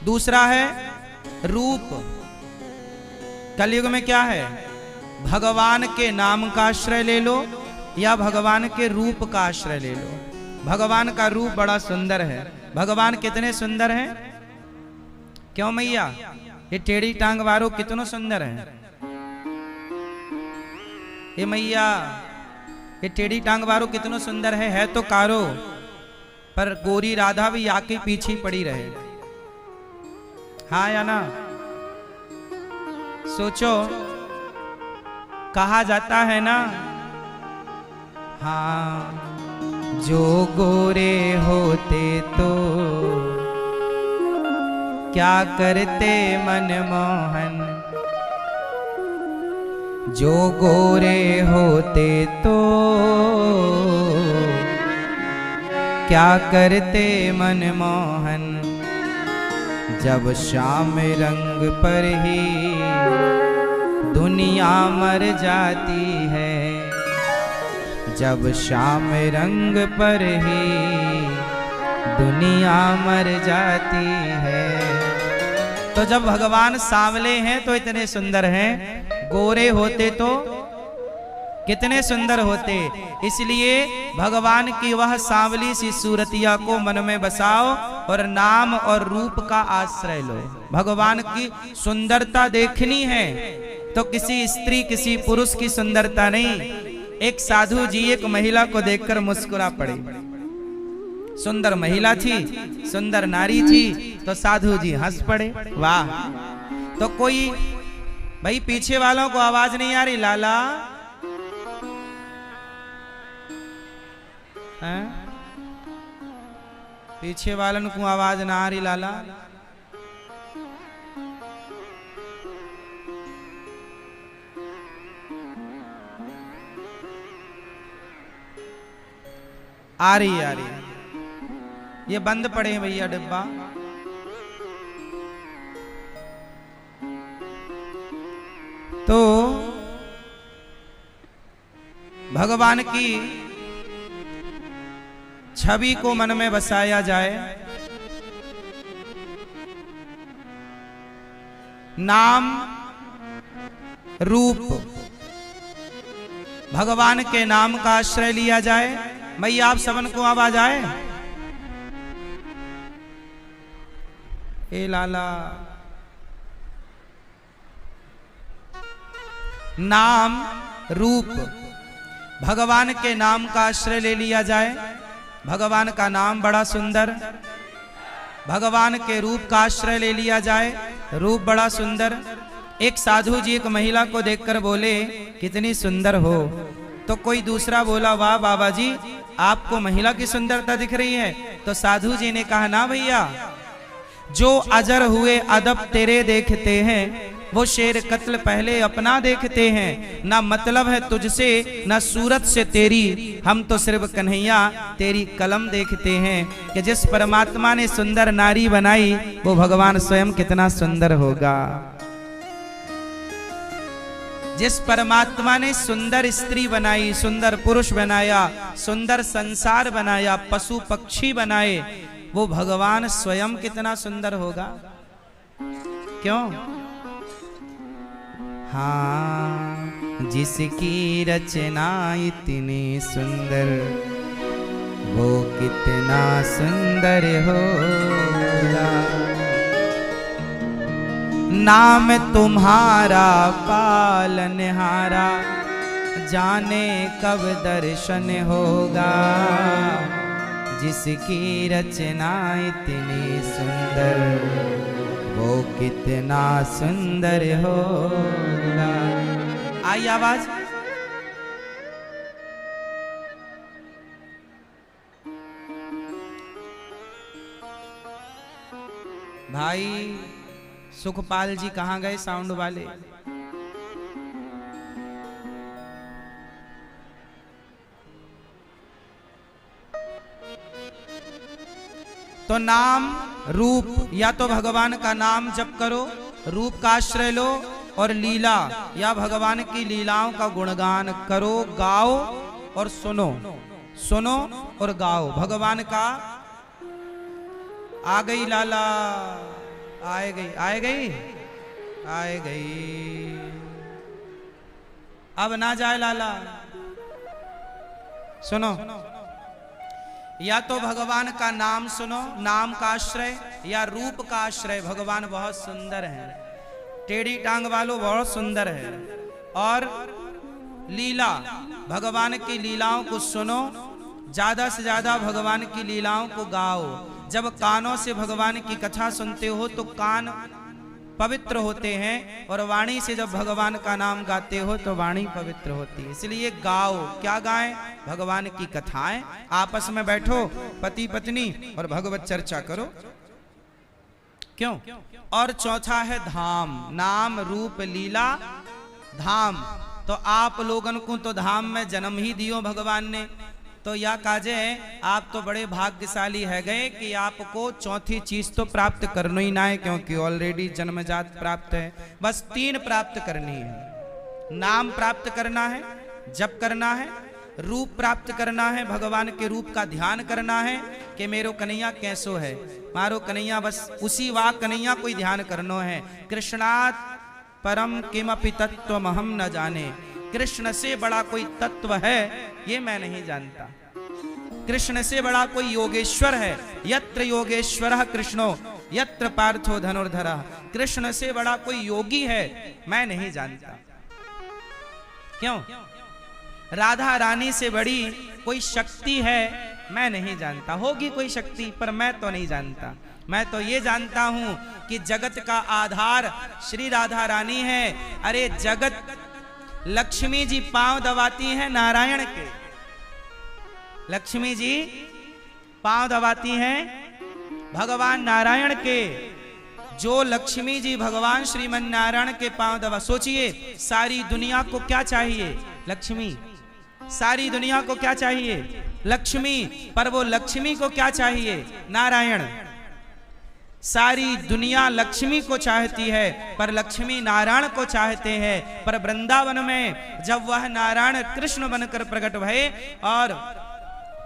दूसरा है रूप। कलयुग में क्या है, भगवान के नाम का आश्रय ले लो या भगवान के रूप का आश्रय ले लो। भगवान का रूप बड़ा सुंदर है। भगवान कितने सुंदर हैं, क्यों मैया? ये टेढ़ी टांग वालों कितनों सुंदर हैं। ये मैया ये टेढ़ी टांग वालों कितनों सुंदर है तो कारो, पर गोरी राधा भी आके पीछे पड़ी रहे। हाँ या ना? सोचो, कहा जाता है ना, हाँ जो गोरे होते तो क्या करते मनमोहन, जो गोरे होते तो क्या करते मनमोहन, जब श्याम रंग पर ही दुनिया मर जाती है, जब श्याम रंग पर ही दुनिया मर जाती है। तो जब भगवान सांवले हैं तो इतने सुंदर हैं, गोरे होते तो कितने सुंदर होते। इसलिए भगवान की वह सांवली सी सूरतिया को मन में बसाओ और नाम और रूप का आश्रय लो। भगवान की सुंदरता देखनी है तो किसी स्त्री किसी पुरुष की सुंदरता नहीं। एक साधु जी एक महिला को देखकर मुस्कुरा पड़े। सुंदर महिला थी, सुंदर नारी थी, तो साधु जी हंस पड़े। वाह! तो कोई भाई पीछे वालों को आवाज नहीं आ रही, लाला है? पीछे वालन को आवाज ना आ रही, लाला आ रही आ रही है। ये बंद पड़े हैं भैया डिब्बा। तो भगवान की छवि को मन में बसाया जाए। नाम रूप भगवान के नाम का आश्रय लिया जाए। भैया आप सबन को आवाज आए? ए लाला, नाम रूप भगवान के नाम का आश्रय ले लिया जाए। भगवान का नाम बड़ा सुंदर, भगवान के रूप का आश्रय ले लिया जाए, रूप बड़ा सुंदर। एक साधु जी एक महिला को देखकर बोले, कितनी सुंदर हो। तो कोई दूसरा बोला, वाह बाबा जी आपको महिला की सुंदरता दिख रही है। तो साधु जी ने कहा, ना भैया, जो अजर हुए अदब तेरे देखते हैं, वो शेर कत्ल पहले अपना देखते हैं। ना मतलब है तुझसे ना सूरत से तेरी, हम तो सिर्फ कन्हैया तेरी कलम देखते हैं। कि जिस परमात्मा ने सुंदर नारी बनाई वो भगवान स्वयं कितना सुंदर होगा। जिस परमात्मा ने सुंदर स्त्री बनाई, सुंदर पुरुष बनाया, सुंदर संसार बनाया, पशु पक्षी बनाए, वो भगवान स्वयं कितना सुंदर होगा। क्यों? हाँ, जिसकी रचना इतनी सुंदर, वो कितना सुंदर होगा। नाम तुम्हारा पालनहारा, जाने कब दर्शन होगा। जिसकी रचना इतनी सुंदर, वो कितना सुंदर होगा। आई आवाज? भाई सुखपाल जी कहाँ गए साउंड वाले? तो नाम रूप, या तो भगवान का नाम जप करो, रूप का आश्रय लो, और लीला या भगवान की लीलाओं का गुणगान करो, गाओ और सुनो। सुनो और गाओ। भगवान का आ गई लाला, आए गई, आए गई, आए गई। अब ना जाए लाला। सुनो, या तो भगवान का नाम सुनो, नाम का आश्रय, या रूप का आश्रय। भगवान बहुत सुंदर है, टेढ़ी टांग वालों बहुत सुंदर है। और लीला, भगवान की लीलाओं को सुनो, ज्यादा से ज्यादा भगवान की लीलाओं को गाओ। जब कानों से भगवान की कथा सुनते हो तो कान पवित्र होते हैं, और वाणी से जब भगवान का नाम गाते हो तो वाणी पवित्र होती है। इसलिए गाओ। क्या गाएं? भगवान की कथाएं। आपस में बैठो पति पत्नी और भगवत चर्चा करो। क्यों? और चौथा है धाम, नाम रूप लीला धाम। तो आप लोगन को तो धाम में जन्म ही दियो भगवान ने। तो या काजे आप तो बड़े भाग्यशाली है गए कि आपको चौथी चीज तो प्राप्त करना ही ना है, क्योंकि ऑलरेडी जन्मजात प्राप्त है। बस 3 प्राप्त करनी है। नाम प्राप्त करना है, जप करना है, रूप प्राप्त करना है, भगवान के रूप का ध्यान करना है कि मेरो कन्हैया कैसो है, मारो कन्हैया, बस उसी वाक कन्हैया कोई ध्यान करनो है। कृष्णात् परम किमपि तत्त्वमहं न जाने। कृष्ण से बड़ा कोई तत्व है ये मैं नहीं जानता। कृष्ण से बड़ा कोई योगेश्वर है, यत्र योगेश्वरः कृष्णो यत्र पार्थो धनुर्धरः। कृष्ण से बड़ा कोई योगी है मैं नहीं जानता। क्यों? राधा रानी से बड़ी कोई शक्ति है मैं नहीं जानता। होगी कोई शक्ति, पर मैं तो नहीं जानता। मैं तो ये जानता हूं कि जगत का आधार श्री राधा रानी है। अरे जगत लक्ष्मी जी पांव दबाती हैं नारायण के। लक्ष्मी जी पांव दबाती हैं भगवान नारायण के। जो लक्ष्मी जी भगवान श्रीमन नारायण के पांव दबा, सोचिए सारी दुनिया को क्या चाहिए? लक्ष्मी। सारी दुनिया को क्या चाहिए? लक्ष्मी। पर वो लक्ष्मी को क्या चाहिए? नारायण। सारी दुनिया लक्ष्मी को चाहती है पर लक्ष्मी नारायण को चाहते हैं। पर वृंदावन में जब वह नारायण कृष्ण बनकर प्रकट भये और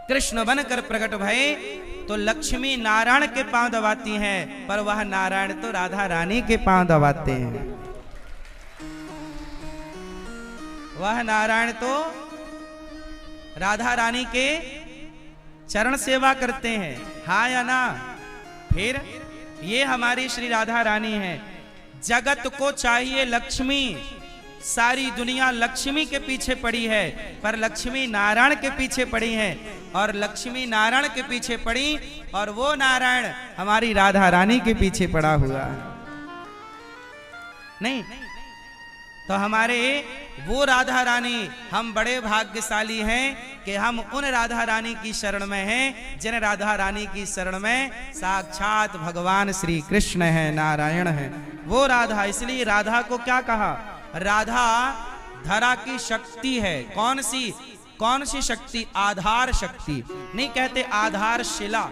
कृष्ण बनकर प्रकट भये तो लक्ष्मी नारायण के पांव दबाती हैं, पर वह नारायण तो राधा रानी के पांव दबाते हैं। वह नारायण तो राधा रानी के चरण सेवा करते हैं। हाँ या ना? फिर ये हमारी श्री राधा रानी है। जगत को चाहिए लक्ष्मी। सारी दुनिया लक्ष्मी के पीछे पड़ी है, पर लक्ष्मी नारायण के पीछे पड़ी है। और लक्ष्मी नारायण के पीछे पड़ी और वो नारायण हमारी राधा रानी के पीछे पड़ा हुआ है। नहीं तो हमारे वो राधा रानी, हम बड़े भाग्यशाली हैं कि हम उन राधा रानी की शरण में हैं जिन राधा रानी की शरण में साक्षात भगवान श्री कृष्ण है, नारायण है। वो राधा, इसलिए राधा को क्या कहा? राधा धरा की शक्ति है। कौन सी? कौन सी शक्ति? आधार शक्ति। नहीं कहते आधार शिला।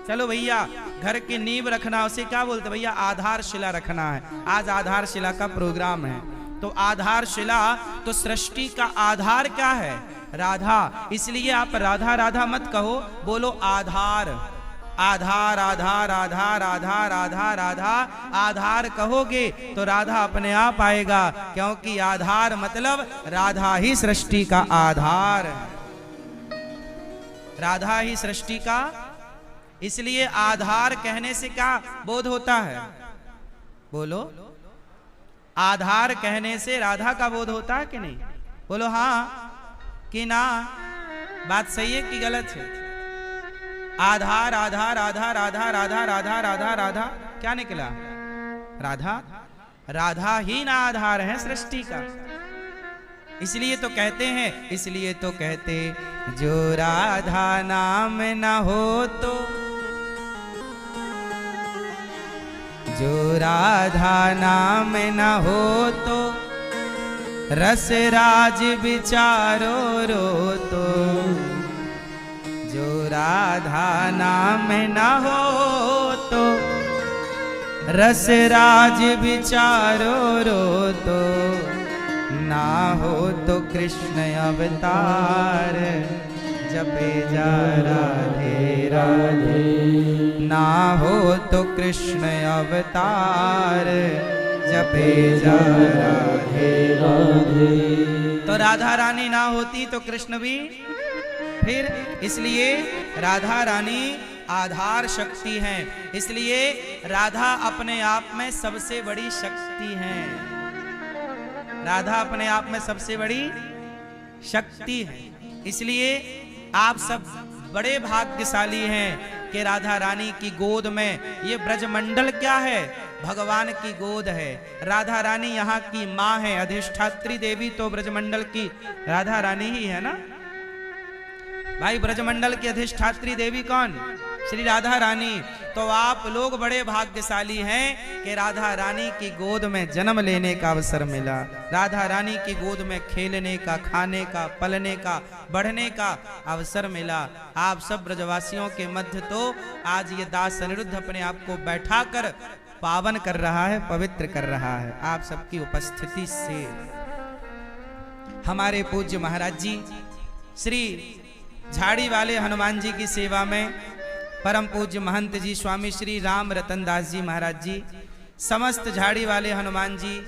चलो भैया घर की नींव रखना, उसे क्या बोलते? भैया आधार शिला रखना है। आज आधार शिला का प्रोग्राम है। तो आधार शिला, तो सृष्टि का आधार क्या है? राधा। इसलिए आप राधा राधा मत कहो, बोलो आधार। आधार आधार आधार आधार आधार राधा। आधार कहोगे तो राधा अपने आप आएगा, क्योंकि आधार मतलब राधा ही सृष्टि का आधार है। राधा ही सृष्टि का। इसलिए आधार कहने से क्या बोध होता है? बोलो। आधार कहने से राधा का बोध होता है कि नहीं? बोलो हाँ कि ना। बात सही है कि गलत है? आधार आधार आधार आधार आधार आधार आधार राधा क्या निकला? राधा। राधा ही ना आधार है सृष्टि का। इसलिए तो कहते हैं, इसलिए तो कहते जो राधा नाम न हो तो, जो राधा नाम न हो तो रस राज विचारो रो तो। जो राधा नाम न हो तो रस राज विचारो रो तो। ना हो तो कृष्ण अवतार जपे जा राधे राधे। ना हो तो कृष्ण अवतार जपे जा राधे राधे। तो राधा रानी ना होती तो कृष्ण भी फिर, इसलिए राधा रानी आधार शक्ति है, इसलिए राधा अपने आप में सबसे बड़ी शक्ति है। राधा अपने आप में सबसे बड़ी शक्ति है, इसलिए आप सब बड़े भाग्यशाली हैं कि राधा रानी की गोद में, ये ब्रजमंडल क्या है, भगवान की गोद है। राधा रानी यहाँ की माँ है, अधिष्ठात्री देवी तो ब्रजमंडल की राधा रानी ही है ना भाई। ब्रजमंडल की अधिष्ठात्री देवी कौन? श्री राधा रानी। तो आप लोग बड़े भाग्यशाली हैं कि राधा रानी की गोद में जन्म लेने का अवसर मिला, राधा रानी की गोद में खेलने का, खाने का, पलने का, बढ़ने का अवसर मिला। आप सब ब्रजवासियों के मध्य तो आज ये दास अनिरुद्ध अपने आप को बैठाकर पावन कर रहा है, पवित्र कर रहा है आप सबकी उपस्थिति से। हमारे पूज्य महाराज जी श्री झाड़ी वाले हनुमान जी की सेवा में परम पूज्य महंत जी स्वामी श्री राम रतन दास जी महाराज जी, समस्त झाड़ी वाले हनुमान जी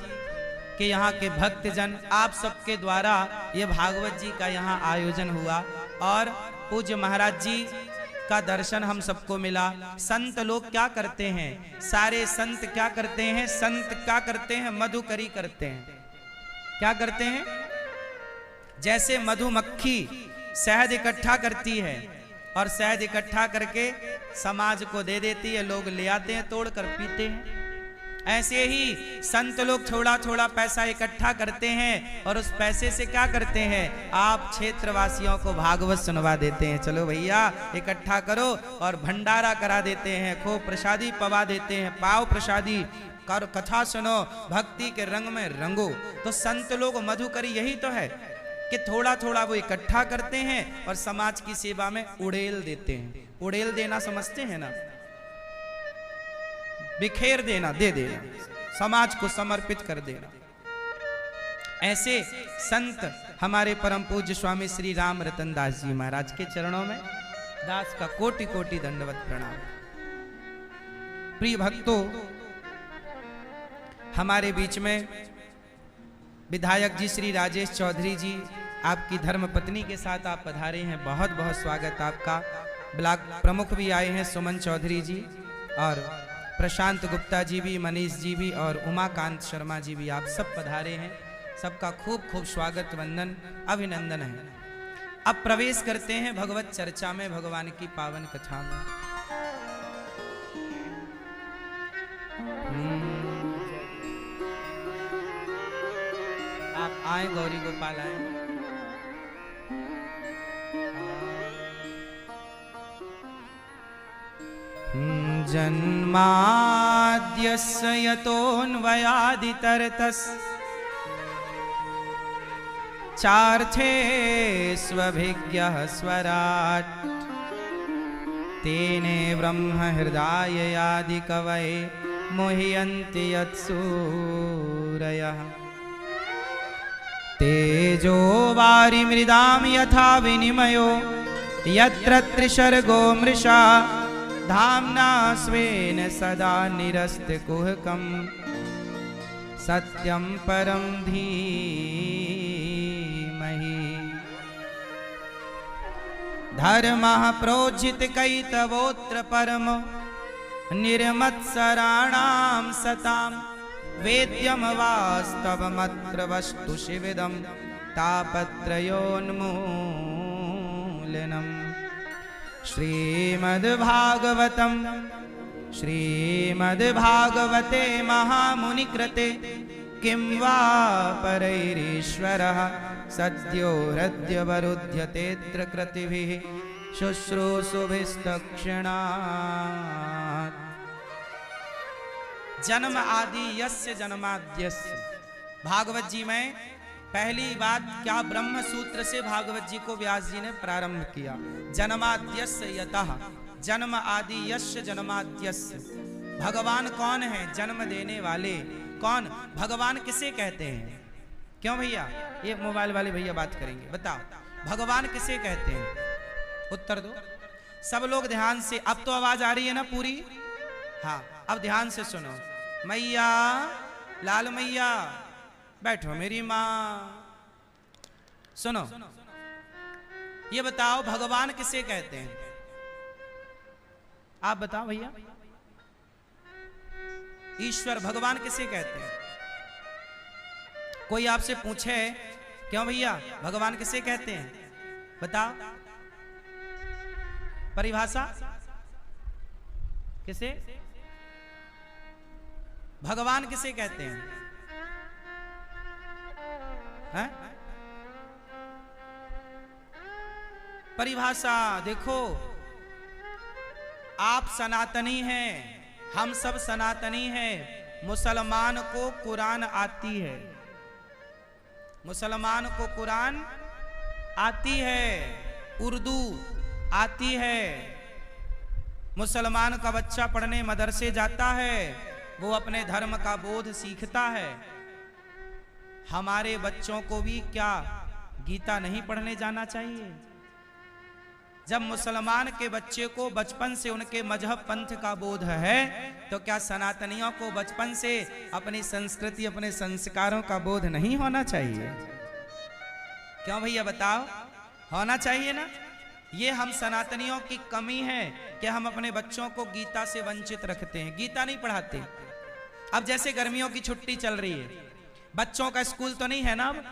के यहाँ के भक्तजन, आप सबके द्वारा ये भागवत जी का यहाँ आयोजन हुआ और पूज्य महाराज जी का दर्शन हम सबको मिला। संत लोग क्या करते हैं, सारे संत क्या करते हैं, संत क्या करते हैं, मधुकरी करते हैं। क्या करते हैं? जैसे मधुमक्खी शहद इकट्ठा करती है और शहद इकट्ठा करके समाज को दे देती है, लोग ले आते हैं तोड़ कर पीते हैं। ऐसे ही संत लोग थोड़ा थोड़ा पैसा इकट्ठा करते हैं और उस पैसे से क्या करते हैं, आप क्षेत्रवासियों को भागवत सुनवा देते हैं। चलो भैया इकट्ठा करो और भंडारा करा देते हैं, खूब प्रसादी पवा देते हैं, पाव प्रसादी कर, कथा सुनो, भक्ति के रंग में रंगो। तो संत लोग मधुकरी यही तो है कि थोड़ा थोड़ा वो इकट्ठा करते हैं और समाज की सेवा में उड़ेल देते हैं। उड़ेल देना समझते हैं ना, बिखेर देना, दे देना, समाज को समर्पित कर देना। ऐसे संत हमारे परम पूज्य स्वामी श्री राम रतन दास जी महाराज के चरणों में दास का कोटि कोटि दंडवत प्रणाम। प्रिय भक्तों, हमारे बीच में विधायक जी श्री राजेश चौधरी जी आपकी धर्म पत्नी के साथ आप पधारे हैं, बहुत बहुत स्वागत आपका। ब्लॉक प्रमुख भी आए हैं सुमन चौधरी जी, और प्रशांत गुप्ता जी भी, मनीष जी भी और उमाकांत शर्मा जी भी, आप सब पधारे हैं। सबका खूब खूब स्वागत, वंदन, अभिनंदन है। अब प्रवेश करते हैं भगवत चर्चा में, भगवान की पावन कथा में। आप आए गौरी गोपाल आए। जन्माद्यस्य यतोऽन्वयादितरतस् चार्थे स्वभिज्ञः स्वराट् तेने ब्रह्म हृदय आदि कवये मुह्यन्ति यत्सूरयः तेजो वारि मृदाम यथा विनिमयो यत्र त्रिसर्गो मृषा धाम्ना स्वेन सदा निरस्तकुहकं सत्यं परं धीमहि। धर्मः प्रोज्झितकैतवोऽत्र परमो निर्मत्सराणां सतां वेद्यं वास्तवमत्र वस्तु शिविदं तापत्रयोन्मूलनम्। श्रीमद्भागवते महामुनिकृते किं वा परैरीश्वरः सद्यो हृद्यवरुध्यतेऽत्र कृतिभिः शुश्रूषुभिस्तक्षणात्। जन्म आदि यस्य जन्माद्यस्य। भागवत जी में पहली बात क्या, ब्रह्म सूत्र से भागवत जी को व्यास जी ने प्रारंभ किया। जन्माद्यस्य यतः, जन्म आदि यस्य जन्माद्यस्य। भगवान कौन है? जन्म देने वाले। कौन? भगवान किसे कहते हैं? क्यों भैया? ये मोबाइल वाले भैया बात करेंगे, बताओ भगवान किसे कहते हैं? उत्तर दो। सब लोग ध्यान से, अब तो आवाज आ रही है ना पूरी? हाँ, अब ध्यान से सुनो। मैया, लाल मैया, बैठो मेरी माँ। सुनो, ये बताओ भगवान किसे कहते हैं? आप बताओ भैया, ईश्वर भगवान किसे कहते हैं? कोई आपसे पूछे क्यों भैया भगवान किसे कहते हैं, बताओ परिभाषा किसे? भगवान किसे कहते हैं? है? परिभाषा देखो, आप सनातनी हैं, हम सब सनातनी हैं। मुसलमान को कुरान आती है, मुसलमान को कुरान आती है, उर्दू आती है। मुसलमान का बच्चा पढ़ने मदरसे जाता है, वो अपने धर्म का बोध सीखता है। हमारे बच्चों को भी क्या गीता नहीं पढ़ने जाना चाहिए? जब मुसलमान के बच्चे को बचपन से उनके मजहब पंथ का बोध है, तो क्या सनातनियों को बचपन से अपनी संस्कृति अपने संस्कारों का बोध नहीं होना चाहिए? क्यों भैया बताओ, होना चाहिए ना? ये हम सनातनियों की कमी है कि हम अपने बच्चों को गीता से वंचित रखते हैं, गीता नहीं पढ़ाते। अब जैसे गर्मियों की छुट्टी चल रही है, बच्चों का स्कूल तो नहीं है ना अब।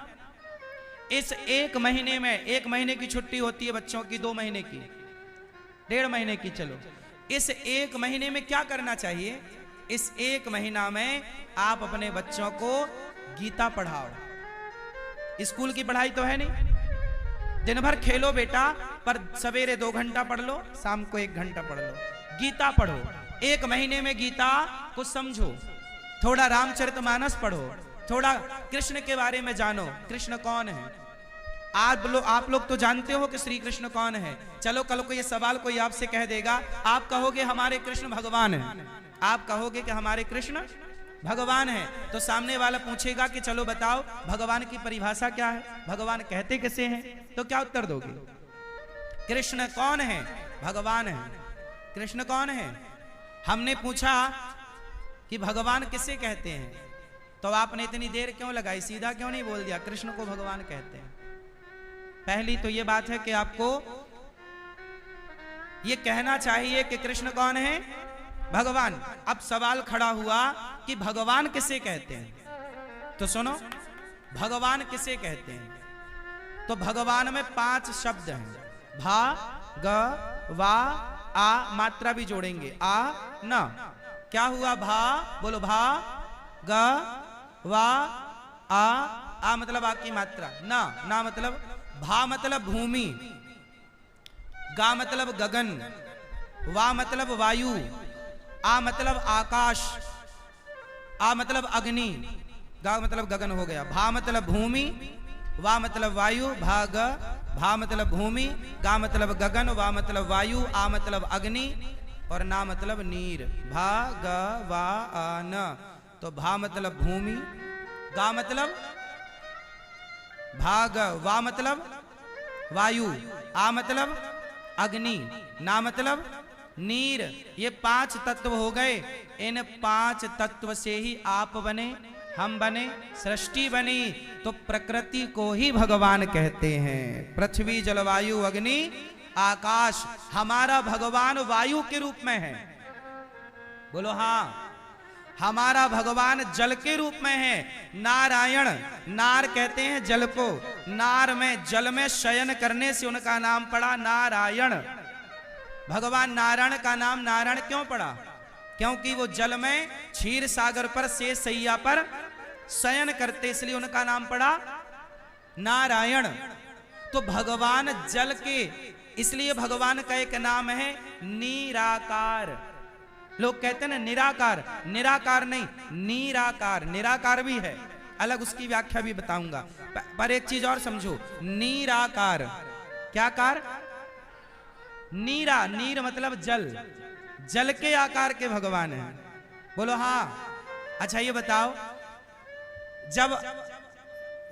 इस एक महीने में, एक महीने की छुट्टी होती है बच्चों की, 2 महीने की, 1.5 महीने की, चलो इस एक महीने में क्या करना चाहिए? इस एक महीना में आप अपने बच्चों को गीता पढ़ाओ। स्कूल की पढ़ाई तो है नहीं, दिन भर खेलो बेटा, पर सवेरे 2 घंटा पढ़ लो, शाम को 1 घंटा पढ़ लो। गीता पढ़ो, एक महीने में गीता को समझो, थोड़ा रामचरितमानस पढ़ो, थोड़ा कृष्ण के बारे में जानो, कृष्ण कौन है। आप लोग तो जानते हो कि श्री कृष्ण कौन है। चलो कल को ये सवाल कोई आपसे कह देगा, आप कहोगे हमारे कृष्ण भगवान है, आप कहोगे कि हमारे कृष्ण भगवान है, तो सामने वाला पूछेगा कि चलो बताओ भगवान की परिभाषा क्या है, भगवान कहते किसे हैं? तो क्या उत्तर दोगे? कृष्ण कौन है? भगवान है। कृष्ण कौन है? हमने पूछा कि भगवान किसे कहते हैं, तो आपने इतनी देर क्यों लगाई, सीधा क्यों नहीं बोल दिया कृष्ण को भगवान कहते हैं? पहली तो ये बात है कि आपको ये कहना चाहिए कि कृष्ण कौन है? भगवान। अब सवाल खड़ा हुआ कि भगवान किसे कहते हैं, तो सुनो भगवान किसे कहते हैं। तो भगवान में 5 शब्द हैं, भा ग वा आ, मात्रा भी जोड़ेंगे, आ न। क्या हुआ? भा, बोलो भा, ग वा आ मतलब आ की मात्रा, ना मतलब भा मतलब भूमि, गा मतलब गगन, वा मतलब वायु, आ मतलब आकाश, आ मतलब अग्नि, गा मतलब गगन हो गया। भा मतलब भूमि, वा मतलब वायु, भा मतलब भूमि, गा मतलब गगन, वा मतलब वायु, आ मतलब अग्नि और ना मतलब नीर। भा ग वा आ न। तो भा मतलब भूमि, गा मतलब भाग, वा मतलब वायु, आ मतलब अग्नि, ना मतलब नीर। ये 5 तत्व हो गए। इन 5 तत्व से ही आप बने, हम बने, सृष्टि बनी। तो प्रकृति को ही भगवान कहते हैं। पृथ्वी, जलवायु, अग्नि, आकाश। हमारा भगवान वायु के रूप में है, बोलो हाँ। हमारा भगवान जल के रूप में है, नारायण। नार कहते हैं जल को, नार में, जल में शयन करने से उनका नाम पड़ा नारायण। भगवान नारायण का नाम नारायण क्यों पड़ा? क्योंकि वो जल में क्षीर सागर पर शेष सैया पर शयन करते, इसलिए उनका नाम पड़ा नारायण। तो भगवान जल के, इसलिए भगवान का एक नाम है निराकार। लोग कहते हैं ना निराकार, निराकार नहीं, निराकार। निराकार भी है अलग, उसकी व्याख्या भी बताऊंगा। पर एक चीज और समझो, निराकार क्या कार? नीरा, नीर मतलब जल, जल के आकार के भगवान है, बोलो हाँ। अच्छा ये बताओ, जब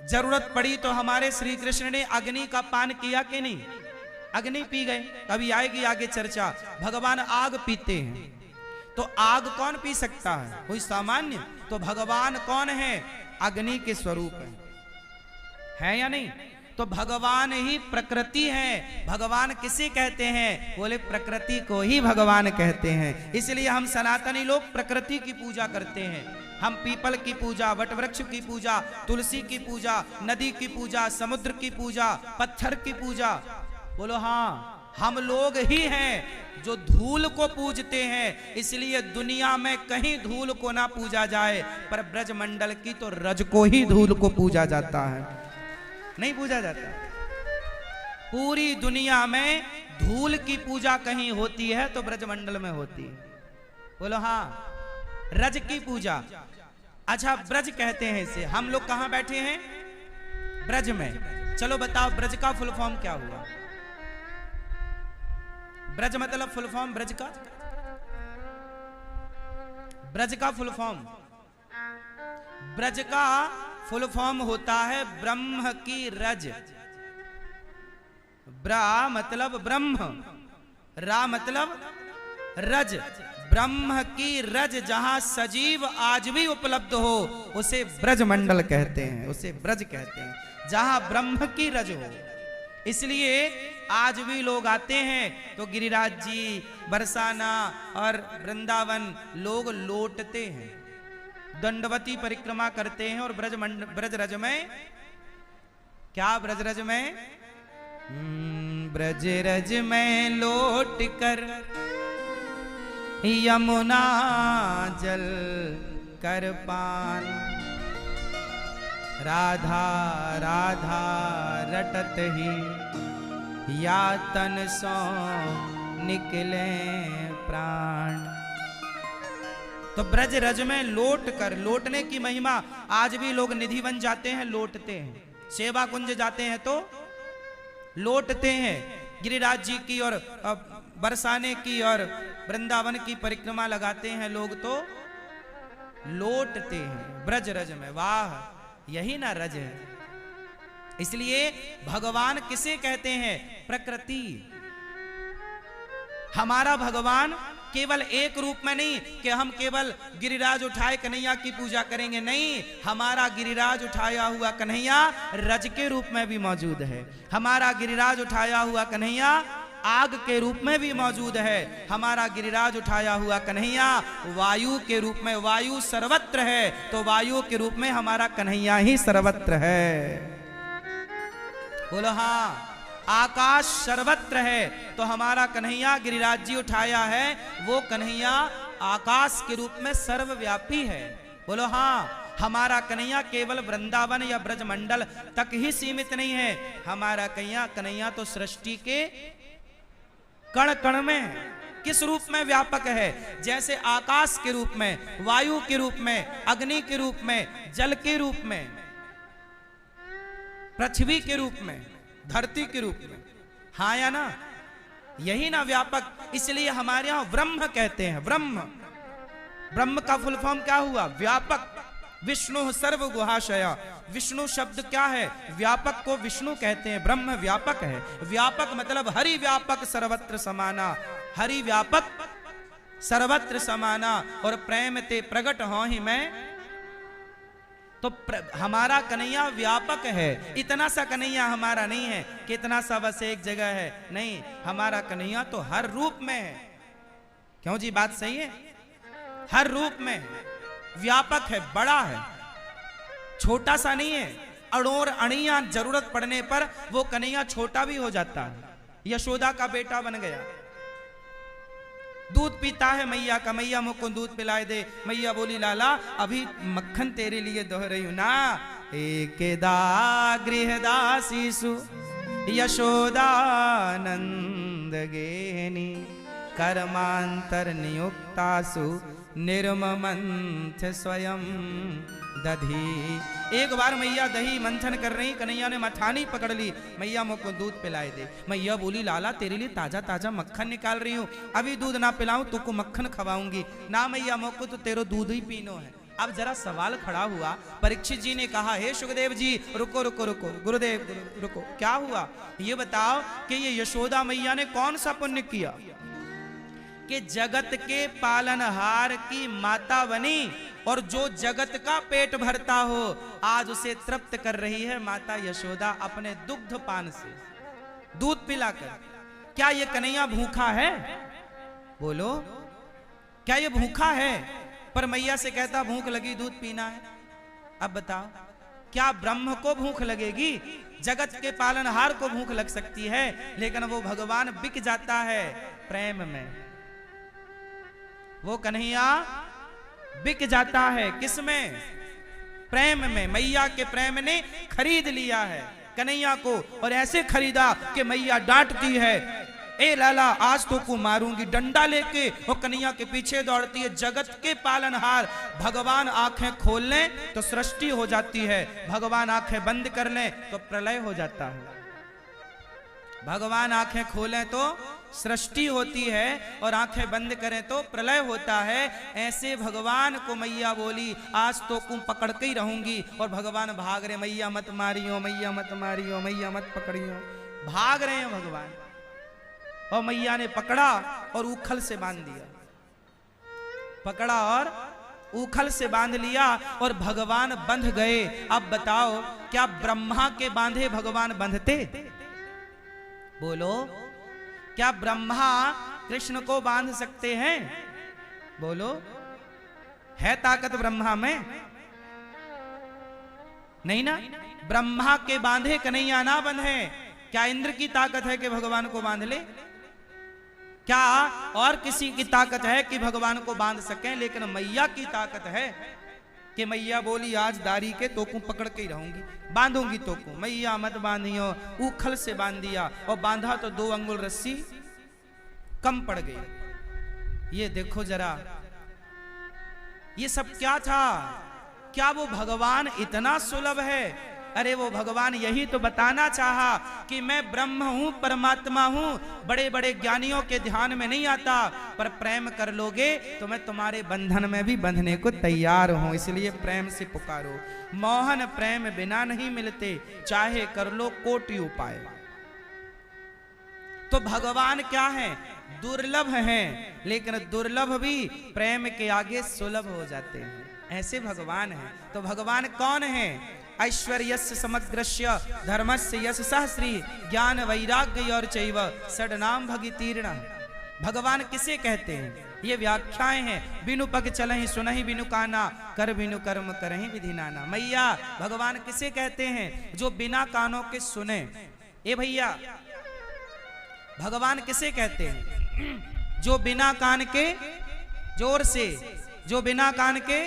जरूरत पड़ी तो हमारे श्री कृष्ण ने अग्नि का पान किया कि नहीं? अग्नि पी गए। कभी आएगी आगे चर्चा। भगवान आग पीते हैं, तो आग कौन पी सकता है? कोई सामान्य? तो भगवान कौन है? अग्नि के स्वरूप है या नहीं? तो भगवान ही प्रकृति है। भगवान किसे कहते हैं? बोले प्रकृति को ही भगवान कहते हैं। इसलिए हम सनातनी लोग प्रकृति की पूजा करते हैं। हम पीपल की पूजा, वटवृक्ष की पूजा, तुलसी की पूजा, नदी की पूजा, समुद्र की पूजा, पत्थर की पूजा। बोलो हाँ, हम लोग ही हैं जो धूल को पूजते हैं। इसलिए दुनिया में कहीं धूल को ना पूजा जाए, पर ब्रजमंडल की तो रज को ही धूल को पूजा जाता है। नहीं पूजा जाता। पूरी दुनिया में धूल की पूजा कहीं होती है तो ब्रजमंडल में होती है। बोलो हाँ, रज की पूजा। अच्छा, ब्रज कहते हैं इसे। हम लोग कहां बैठे हैं? ब्रज में। चलो बताओ, ब्रज का फुल फॉर्म क्या हुआ? ब्रज मतलब फुल फॉर्म ब्रज का? ब्रज का फुल फॉर्म, ब्रज का फुल फॉर्म होता है ब्रह्म की रज। ब्रा मतलब ब्रह्म, रा मतलब रज। ब्रह्म की रज जहां सजीव आज भी उपलब्ध हो उसे ब्रज मंडल कहते हैं, उसे ब्रज कहते हैं, जहां ब्रह्म की रज हो। इसलिए आज भी लोग आते हैं तो गिरिराज जी, बरसाना और वृंदावन लोग लौटते हैं, दंडवती परिक्रमा करते हैं। और ब्रजरज में क्या? ब्रजरज में ब्रजरज में लौट कर यमुना जल कर पान, राधा राधा रटत ही या तन सो निकले प्राण। तो ब्रज रज में लौट कर, लौटने की महिमा। आज भी लोग निधि वन जाते हैं, लौटते हैं। सेवा कुंज जाते हैं तो लौटते हैं। गिरिराज जी की और बरसाने की और वृंदावन की परिक्रमा लगाते हैं लोग तो लौटते हैं ब्रज रज में। वाह, यही ना रज है। इसलिए भगवान किसे कहते हैं? प्रकृति। हमारा भगवान केवल एक रूप में नहीं कि हम केवल गिरिराज उठाए कन्हैया की पूजा करेंगे, नहीं। हमारा गिरिराज उठाया हुआ कन्हैया रज के रूप में भी मौजूद है। हमारा गिरिराज उठाया हुआ कन्हैया आग के रूप में भी मौजूद है। हमारा गिरिराज उठाया हुआ कन्हैया वायु के रूप में, वायु सर्वत्र है तो वायु के रूप में हमारा कन्हैया ही सर्वत्र है। बोलो हाँ, आकाश सर्वत्र है तो हमारा कन्हैया गिरिराज जी उठाया है, वो कन्हैया आकाश के रूप में सर्वव्यापी है। बोलो हाँ, हमारा कन्हैया केवल वृंदावन या ब्रजमंडल तक ही सीमित नहीं है। हमारा कन्हैया तो सृष्टि के कण कण में किस रूप में व्यापक है? जैसे आकाश के रूप में, वायु के रूप में, अग्नि के रूप में, जल के रूप में, पृथ्वी के रूप में, धरती के रूप में। हाँ या ना? यही ना व्यापक। इसलिए हमारे यहां ब्रह्म कहते हैं। ब्रह्म, ब्रह्म का फुल फॉर्म क्या हुआ? व्यापक। विष्णु सर्व गुहाशया। विष्णु शब्द क्या है? व्यापक को विष्णु कहते हैं। ब्रह्म व्यापक है। व्यापक मतलब हरि व्यापक सर्वत्र समाना। हरि व्यापक सर्वत्र समाना। और प्रेम ते प्रगट हो ही मैं। तो हमारा कन्हैया व्यापक है। इतना सा कन्हैया हमारा नहीं है कि इतना सा बस एक जगह है, नहीं। हमारा कन्हैया तो हर रूप में है। क्यों जी, बात सही है? हर रूप में व्यापक है, बड़ा है, छोटा सा नहीं है। अड़ोर अणिया जरूरत पड़ने पर वो कन्हैया छोटा भी हो जाता है। यशोदा का बेटा बन गया। दूध पीता है मैया का, मैया मुझको दूध पिलाए दे। मैया बोली लाला अभी मक्खन तेरे लिए दोह रही हूं ना। एकेदा गृहदासीसु यशोदानंद गेनी कर्मांतर नियुक्तासु निर्ममंथ स्वयं दधी। एक बार मैया दही मंथन कर रही, कन्हैया ने मथानी पकड़ ली। मैया मुझको दूध पिलाए दे। मैया बोली लाला तेरे लिए ताजा ताजा मक्खन निकाल रही हूँ, अभी दूध ना पिलाऊं तुमको मक्खन खवाऊंगी ना। मैया मुझको तो तेरो दूध ही पीनो है। अब जरा सवाल खड़ा हुआ। परीक्षित जी ने कहा, हे सुखदेव जी रुको रुको रुको, गुरुदेव रुको, क्या हुआ ये बताओ कि ये यशोदा मैया ने कौन सा पुण्य किया कि जगत के पालनहार की माता बनी और जो जगत का पेट भरता हो आज उसे तृप्त कर रही है माता यशोदा अपने दुग्ध पान से, दूध पिलाकर। क्या ये कन्हैया भूखा है? बोलो, क्या ये भूखा है? पर मैया से कहता भूख लगी दूध पीना है। अब बताओ, क्या ब्रह्म को भूख लगेगी? जगत के पालनहार को भूख लग सकती है, लेकिन वो भगवान बिक जाता है प्रेम में। वो कन्हैया बिक जाता है किसमें? प्रेम में। मैया के प्रेम ने खरीद लिया है कन्हैया को, और ऐसे खरीदा कि मैया डांटती है, ए लाला आज तो को मारूंगी, डंडा लेके वो कन्हैया के पीछे दौड़ती है। जगत के पालनहार भगवान आंखें खोल लें तो सृष्टि हो जाती है, भगवान आंखें बंद कर लें तो प्रलय हो जाता है। भगवान आंखें खोलें तो सृष्टि होती है और आंखें बंद करें तो प्रलय होता है। ऐसे भगवान को मैया बोली, आज तो कुम पकड़ के ही रहूंगी, और भगवान भाग रहे, मैया मत मारियो, मैया मत मारियो, मैया मत पकड़ियो, भाग रहे हैं भगवान। और मैया ने पकड़ा और उखल से बांध दिया, पकड़ा और उखल से बांध लिया और भगवान बंध गए। अब बताओ, क्या ब्रह्मा के बांधे भगवान बंधते? बोलो, क्या ब्रह्मा कृष्ण को बांध सकते हैं? बोलो, है ताकत ब्रह्मा में? नहीं ना। ब्रह्मा के बांधे कन्हैया ना बंधे। क्या इंद्र की ताकत है कि भगवान को बांध ले? क्या और किसी की ताकत है कि भगवान को बांध सकें? लेकिन मैया की ताकत है कि मैया बोली, आज दारी के तोकू पकड़ के ही रहूंगी, बांधूंगी तोकू, मैया मत बांधियो। उखल से बांध दिया और बांधा तो 2 अंगुल रस्सी कम पड़ गई। ये देखो जरा, ये सब क्या था? क्या वो भगवान इतना सुलभ है? अरे वो भगवान यही तो बताना चाहा कि मैं ब्रह्म हूं, परमात्मा हूं। बड़े बड़े ज्ञानियों के ध्यान में नहीं आता, पर प्रेम कर लोगे तो मैं तुम्हारे बंधन में भी बंधने को तैयार हूं। इसलिए प्रेम से पुकारो। मोहन प्रेम बिना नहीं मिलते, चाहे कर लो कोटि उपाय। तो भगवान क्या है? दुर्लभ हैं, लेकिन दुर्लभ भी प्रेम के आगे सुलभ हो जाते हैं। ऐसे भगवान हैं। तो भगवान कौन है? ऐश्वर्यस्य समग्रस्य धर्मस्य यश सहस्री ज्ञान वैराग्य और चैव षड्नाम भगितीर्ण। भगवान किसे कहते हैं? ये व्याख्याएं हैं। बिनु पग चलहि सुनहि बिनु काना, कर बिनु कर्म करहि विधि नाना। मैया भगवान किसे कहते हैं? जो बिना कानों के सुने। ए भैया, भगवान किसे कहते हैं? जो बिना कान के, जोर से, जो बिना कान के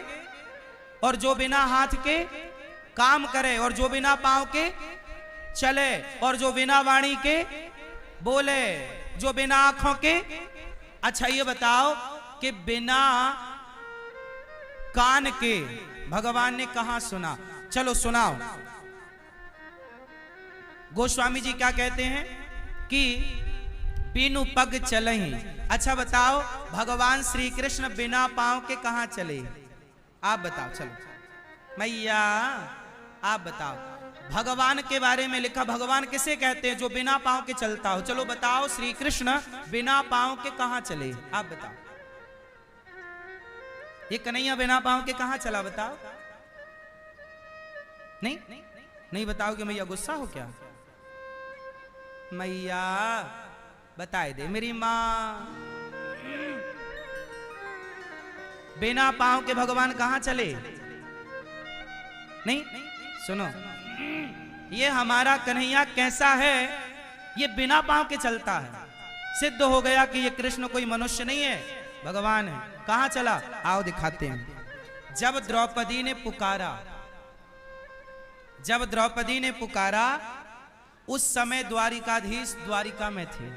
और जो बिना हाथ के काम करे, और जो बिना पांव के चले, और जो बिना वाणी के बोले, जो बिना आंखों के। अच्छा ये बताओ कि बिना कान के भगवान ने कहां सुना? चलो सुनाओ। गोस्वामी जी क्या कहते हैं कि बिनु पग चलहि। अच्छा बताओ, भगवान श्री कृष्ण बिना पांव के कहां चले? आप बताओ। चलो मैया आप बताओ। भगवान के बारे में लिखा, भगवान किसे कहते हैं? जो बिना पांव के चलता हो। चलो बताओ, श्री कृष्ण बिना पांव के कहां चले? आप बताओ। ये कन्हैया बिना पांव के कहां चला? बताओ। नहीं नहीं बताओगे मैया, गुस्सा हो क्या? मैया बताए दे मेरी मां, बिना पांव के भगवान कहां चले? नहीं सुनो, ये हमारा कन्हैया कैसा है? ये बिना पांव के चलता है। सिद्ध हो गया कि ये कृष्ण कोई मनुष्य नहीं है, भगवान है। कहां चला? आओ दिखाते हैं। जब द्रौपदी ने पुकारा, जब द्रौपदी ने पुकारा, उस समय द्वारिकाधीश द्वारिका में थे।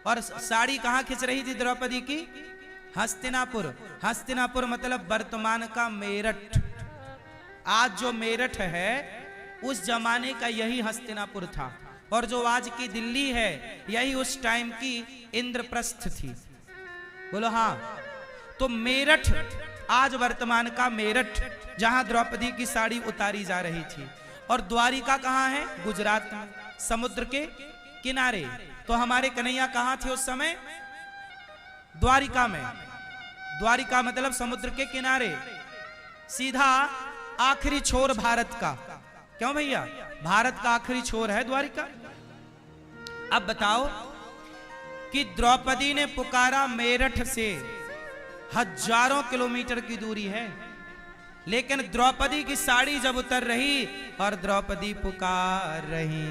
और साड़ी कहां खिंच रही थी द्रौपदी की? हस्तिनापुर। हस्तिनापुर मतलब वर्तमान का मेरठ। आज जो मेरठ है उस जमाने का यही हस्तिनापुर था, और जो आज की दिल्ली है यही उस टाइम की इंद्रप्रस्थ थी। बोलो हाँ। तो मेरठ आज वर्तमान का मेरठ, जहां द्रौपदी की साड़ी उतारी जा रही थी। और द्वारिका कहाँ है? गुजरात में, समुद्र के किनारे। तो हमारे कन्हैया कहाँ थे उस समय? द्वारिका में। द्वारिका मतलब समुद्र के किनारे, सीधा आखिरी छोर भारत का। क्यों भैया? भारत का आखिरी छोर है द्वारिका। अब बताओ कि द्रौपदी ने पुकारा, मेरठ से हजारों किलोमीटर की दूरी है, लेकिन द्रौपदी की साड़ी जब उतर रही और द्रौपदी पुकार रही,